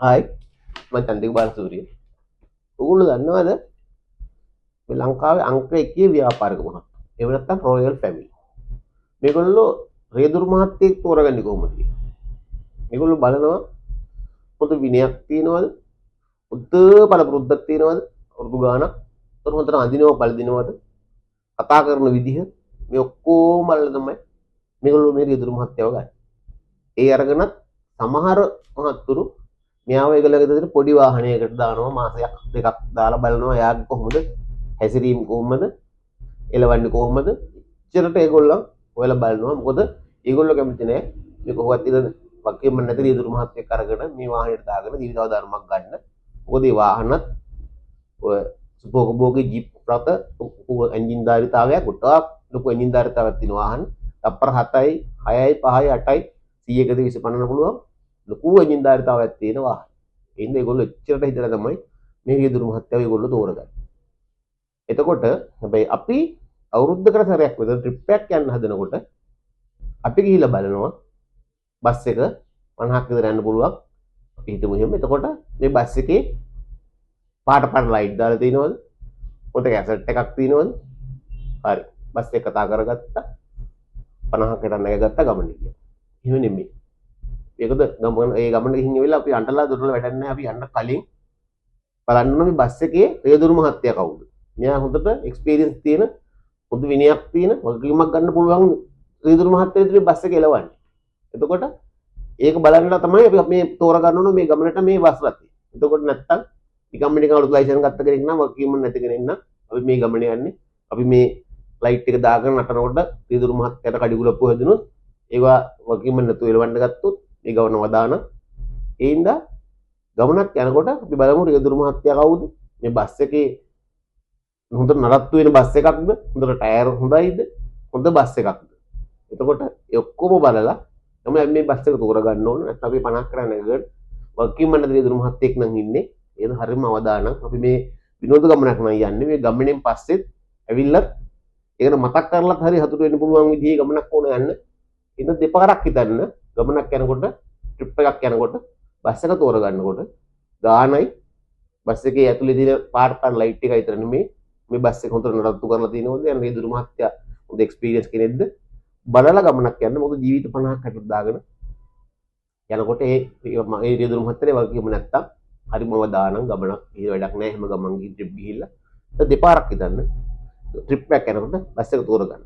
Hi මම චන්දික බාලසූරිය. ඔයගොල්ලෝ දන්නවද මේ ලංකාවේ අංක 1 ව්‍යාපාරික මහත්තු. එහෙම නැත්නම් රොයල් ෆැමිලි. මේගොල්ලෝ රේදුරු මහත්තයෙක් තෝරගන්නේ කොහොමද කියලා. මේගොල්ලෝ බලනවා පොදු විනයක් තියනවද? උද්ද පළපුරුද්දක් තියනවද? වරුදු ගානක්. උතන හොඳට අඳිනව පළදිනවද? කතා කරන විදිහ මේ ඔක්කොම බලලා තමයි මේගොල්ලෝ මේ රේදුරු මහත්තයව ගන්න. ඒ අරගෙනත් සමහර මහත්තුරු මෙයාව ඒගොල්ලෝගේ දෙතර පොඩි වාහනයකට දානවා මාසයක් දෙකක් දාලා බලනවා එයාගේ කොහොමද හැසිරීම කොහොමද එලවන්නේ කොහොමද ඉච්චරට ඒගොල්ලෝ ඔයාලා බලනවා මොකද ඒගොල්ලෝ කැමති නෑ මේ කොහොමද ඉතින් වකීම නැති රියදුරු මහත්තයෙක් අරගෙන මේ වාහනේට දාගෙන ජීවිතාවධාරමක් ගන්න මොකද මේ වාහනත් ඔය සුපෝගෝගේ ජීප් රට එන්ජින් ධාරිතාවයක් ගොඩාක් ලොකු එන්ජින් ධාරිතාවක් තියෙන වාහන තප්පර 7යි 6යි 5යි 8යි 100කද 25 පුළුවන් ලොකු එන්ජින් ධාරිතාවයක් තියෙන වාහන. ඒ හින්දා ඒගොල්ලෝ එච්චරට හිතලා තමයි මේ රියදුරු මහත්තයව ඒගොල්ලෝ තෝරගන්නේ. එතකොට හැබැයි අපි අවුරුද්දකට සැරයක් විතර ට්‍රිප් එකක් යන්න හදනකොට අපි ගිහිල්ලා බලනවා බස් එක 50ක් විතර යන්න පුළුවන්. අපි හිතමු එහෙම. එතකොට මේ බස් එකේ පාට ලයිට් දාලා තියෙනවද? පොත කැසට් එකක් තියෙනවද? හරි. බස් එක කතා කරගත්තා. 50කට නැගගත්තා ගමන ගියා. එහෙම නෙමෙයි. ඒකද ගමන ඒ ගමන ගිහින් ඉවිල්ලා අපි අඬලා දොරල වැඩක් නැහැ. අපි යන්න කලින් බලන්න ඕනේ මේ බස් එකේ රියදුරු මහත්තයා කවුද? මෙයා හොඳට එක්ස්පීරියන්ස් තියෙන පොදු විනයක් තියෙන වගකීමක් ගන්න පුළුවන් රියදුරු මහත්තයා විතර බස් එක එලවන්නේ. එතකොට ඒක බලන්නලා තමයි අපි මේ තෝරගන්න ඕන මේ ගමනට මේ බස් රථය. එතකොට නැත්තම් නිකම්ම නිකන් අලුත් ලයිසන් ගත්ත කෙනෙක් නම් වගකීම නැති කෙනෙක් නම් අපි මේ ගමනේ යන්නේ. අපි මේ ලයිට් එක දාගෙන නටනකොට රියදුරු මහත්තයාට කඩිගුලප්පු හැදුනොත් ඒවා වගකීම නැතුව එලවන්න ගත්තොත් මේ ගමන වදාන ඒ හින්දා ගමනක් යනකොට අපි බලමු රියදුරු මහත්තයා කවුද? මේ බස් එකේ හොඳට නරත්තු වෙන බස් එකක්ද? හොඳට ටයර් හොඳයිද? හොඳ බස් එකක්ද? එතකොට ඒ ඔක්කොම බලලා තමයි මේ බස් එක තෝරගන්න ඕන. නැත්නම් අපි 50 කරා නැගගෙන වගකීම් මණ්ඩල රියදුරු මහත්තයෙක් නම් ඉන්නේ. ඒක හරියම අවදානම්. අපි මේ විනෝද ගමනක් නම් යන්නේ. මේ ගමනෙන් පස්සෙත් ඇවිල්ලත් ඒකට මතක් කරලත් හරි හතුරු වෙන්න පුළුවන් විදිහේ ගමනක් ඕන යන්න. ඉතින් දෙපාරක් හිතන්න ගමනක් යනකොට ට්‍රිප් එකක් යනකොට බස් එක තෝරගන්නකොට ගානයි බස් එකේ ඇතුලේ තියෙන පාට ලයිට් එකයි විතර නෙමෙයි මේ බස් එක හොඳට නඩත්තු කරලා තියෙනවද යන රියදුරු මහත්තයා හොඳ එක්ස්පීරියන්ස් කෙනෙක්ද බලලා ගමනක් යන්න මොකද ජීවිත 50ක් හැටට දාගෙන යනකොට ඒ රියදුරු මහත්තයා වගකීම නැත්තම් හරිම අවදානම් ගමනක් ඒ වැඩක් නෑ හැම ගමන් ගිහින් ට්‍රිප් ගිහිල්ලා දෙපාරක් හිතන්න ට්‍රිප් එකක් යනකොට බස් එක තෝරගන්න